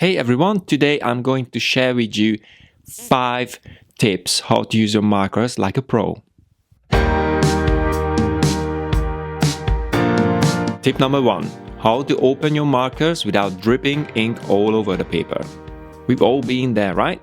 Hey everyone, today I'm going to share with you 5 tips how to use your markers like a pro. Tip number 1. How to open your markers without dripping ink all over the paper. We've all been there, right?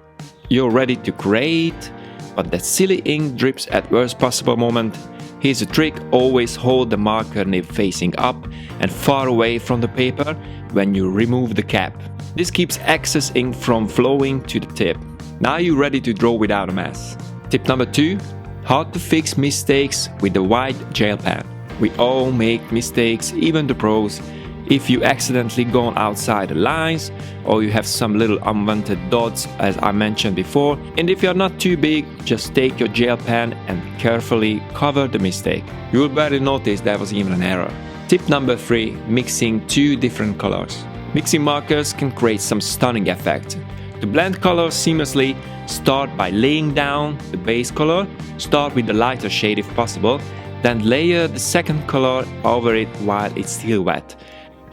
You're ready to create, but that silly ink drips at worst possible moment. Here's a trick: always hold the marker nib facing up and far away from the paper when you remove the cap. This keeps excess ink from flowing to the tip. Now you're ready to draw without a mess. Tip number 2. How to fix mistakes with the white gel pen. We all make mistakes, even the pros. If you accidentally gone outside the lines, or you have some little unwanted dots as I mentioned before, and if you're not too big, just take your gel pen and carefully cover the mistake. You will barely notice there was even an error. Tip number 3. Mixing 2 different colors. Mixing markers can create some stunning effect. To blend colors seamlessly, start by laying down the base color. Start with the lighter shade if possible, then layer the second color over it while it's still wet.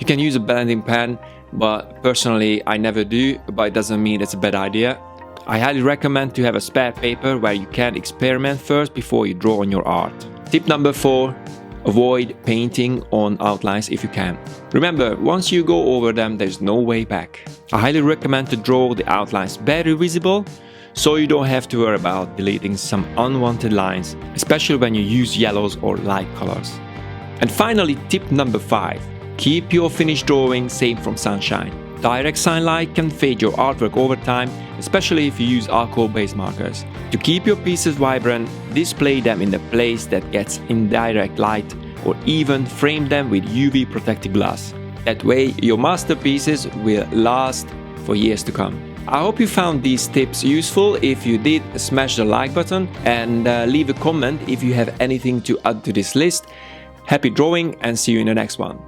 You can use a blending pen, but personally I never do, but it doesn't mean it's a bad idea. I highly recommend to have a spare paper where you can experiment first before you draw on your art. Tip number 4. Avoid painting on outlines if you can. Remember, once you go over them, there's no way back. I highly recommend to draw the outlines very visible, so you don't have to worry about deleting some unwanted lines, especially when you use yellows or light colors. And finally, tip number 5. Keep your finished drawing safe from sunshine. Direct sunlight can fade your artwork over time, especially if you use alcohol-based markers. To keep your pieces vibrant, display them in a place that gets indirect light, or even frame them with UV protective glass. That way, your masterpieces will last for years to come. I hope you found these tips useful. If you did, smash the like button and leave a comment if you have anything to add to this list. Happy drawing and see you in the next one.